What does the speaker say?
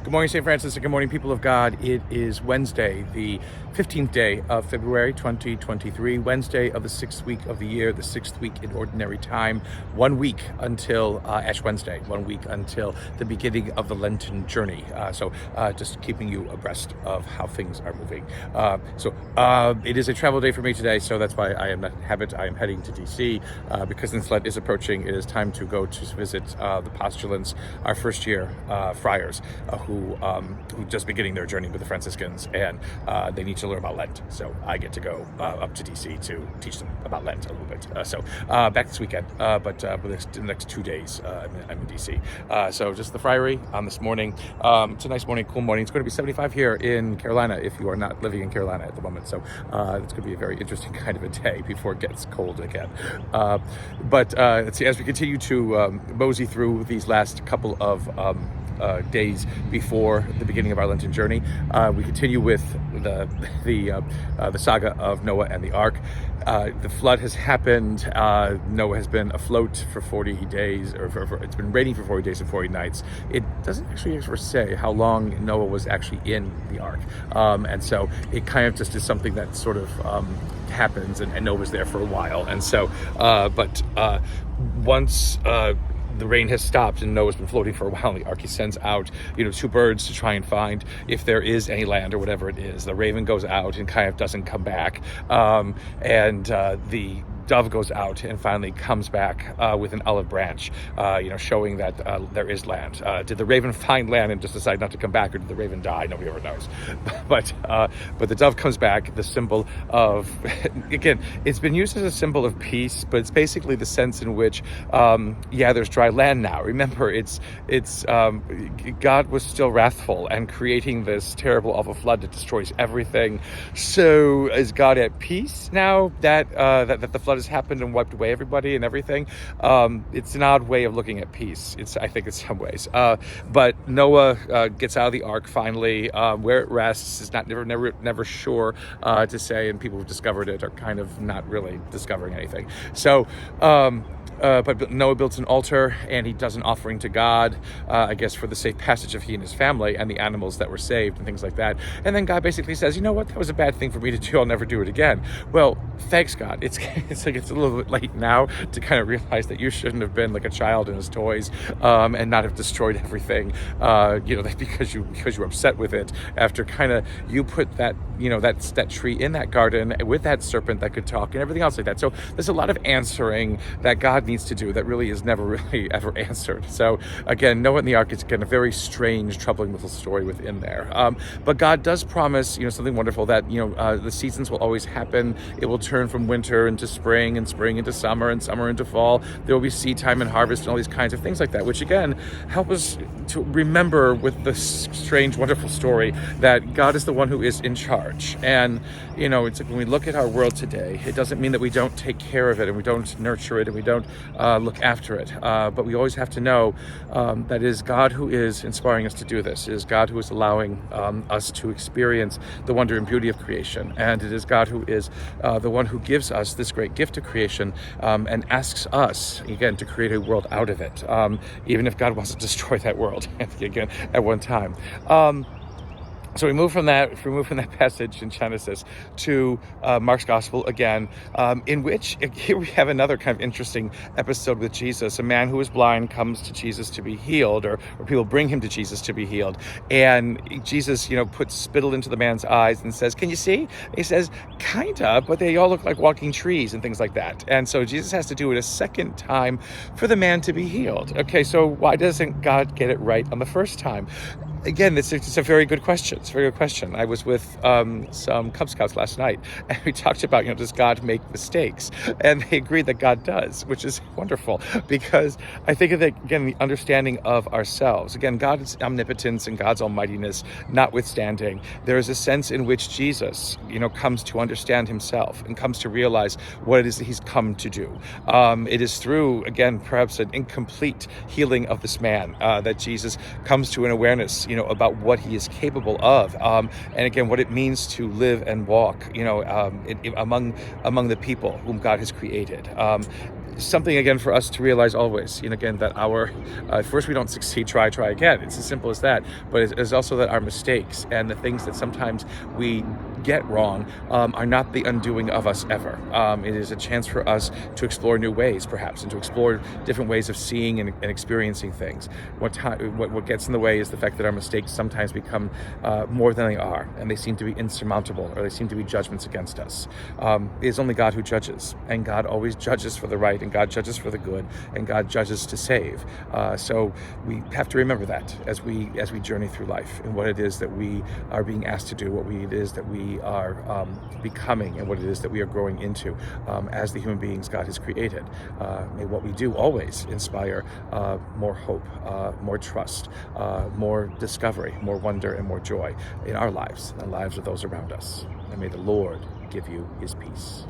Good morning, St. Francis, and good morning, people of God. It is Wednesday, the 15th day of February 2023, Wednesday of the 6th week of the year, the 6th week in Ordinary Time, 1 week until Ash Wednesday, 1 week until the beginning of the Lenten journey. So just keeping you abreast of how things are moving. It is a travel day for me today, so that's why I am not in habit. I am heading to DC because since Lent is approaching, it is time to go to visit the postulants, our first year friars, who just beginning their journey with the Franciscans, and they need to learn about Lent. So I get to go up to DC to teach them about Lent a little bit. Back this weekend, but the next 2 days I'm in DC. So just the friary on this morning. It's a nice morning, cool morning. It's going to be 75 here in Carolina if you are not living in Carolina at the moment. So it's going to be a very interesting kind of a day before it gets cold again. Let's see, as we continue to mosey through these last couple of days before the beginning of our Lenten journey, we continue with the saga of Noah and the Ark. The flood has happened. Noah has been afloat for 40 days, it's been raining for 40 days and 40 nights. It doesn't actually ever say how long Noah was actually in the Ark, and so it kind of just is something that sort of happens, and Noah was there for a while, and so once the rain has stopped and Noah's been floating for a while in the Ark, he sends out, 2 birds to try and find if there is any land or whatever it is. The raven goes out and kind of doesn't come back. The dove goes out and finally comes back with an olive branch, showing that there is land. Did the raven find land and just decide not to come back, or did the raven die? Nobody ever knows. But the dove comes back, the symbol of, again, it's been used as a symbol of peace, but it's basically the sense in which, there's dry land now. Remember, it's God was still wrathful and creating this terrible, awful flood that destroys everything. So is God at peace now that the flood has happened and wiped away everybody and everything? It's an odd way of looking at peace, I think, in some ways. But Noah gets out of the Ark finally. Where it rests is never sure to say, and people who've discovered it are kind of not really discovering anything. So but Noah builds an altar and he does an offering to God, I guess for the safe passage of he and his family and the animals that were saved and things like that. And then God basically says, you know what, that was a bad thing for me to do. I'll never do it again. Well, thanks God. It's like it's a little bit late now to kind of realize that you shouldn't have been like a child in his toys and not have destroyed everything, because you were upset with it after kind of you put that, that tree in that garden with that serpent that could talk and everything else like that. So there's a lot of answering that God needs to do that really is never really ever answered. So again, Noah and the Ark is again a very strange, troubling little story within there. But God does promise, something wonderful, that the seasons will always happen. It will turn from winter into spring, and spring into summer, and summer into fall. There will be seed time and harvest and all these kinds of things like that, which again help us to remember with this strange, wonderful story that God is the one who is in charge. And it's like when we look at our world today, it doesn't mean that we don't take care of it and we don't nurture it and we don't look after it. But we always have to know that it is God who is inspiring us to do this. It is God who is allowing us to experience the wonder and beauty of creation. And it is God who is the one who gives us this great gift of creation and asks us, again, to create a world out of it, even if God wants to destroy that world, again, at one time. So we move from that passage in Genesis to Mark's Gospel again, in which here we have another kind of interesting episode with Jesus. A man who is blind comes to Jesus to be healed, or people bring him to Jesus to be healed. And Jesus, puts spittle into the man's eyes and says, "Can you see?" He says, "Kinda, but they all look like walking trees," and things like that. And so Jesus has to do it a second time for the man to be healed. Okay, so why doesn't God get it right on the first time? Again, it's a very good question. It's a very good question. I was with some Cub Scouts last night, and we talked about, does God make mistakes? And they agreed that God does, which is wonderful, because I think of that, again, the understanding of ourselves. Again, God's omnipotence and God's almightiness notwithstanding, there is a sense in which Jesus, comes to understand himself and comes to realize what it is that he's come to do. It is through, again, perhaps an incomplete healing of this man that Jesus comes to an awareness, about what he is capable of, and again, what it means to live and walk, among the people whom God has created. something again for us to realize always, again, that our first, we don't succeed, try again. It's as simple as that. But it's also that our mistakes and the things that sometimes we get wrong are not the undoing of us ever. It is a chance for us to explore new ways, perhaps, and to explore different ways of seeing and experiencing things. What gets in the way is the fact that our mistakes sometimes become more than they are, and they seem to be insurmountable, or they seem to be judgments against us. It is only God who judges, and God always judges for the right, and God judges for the good, and God judges to save. So we have to remember that as we journey through life, and what it is that we are being asked to do, what it is that we are becoming, and what it is that we are growing into as the human beings God has created. May what we do always inspire more hope, more trust, more discovery, more wonder, and more joy in our lives and the lives of those around us. And may the Lord give you his peace.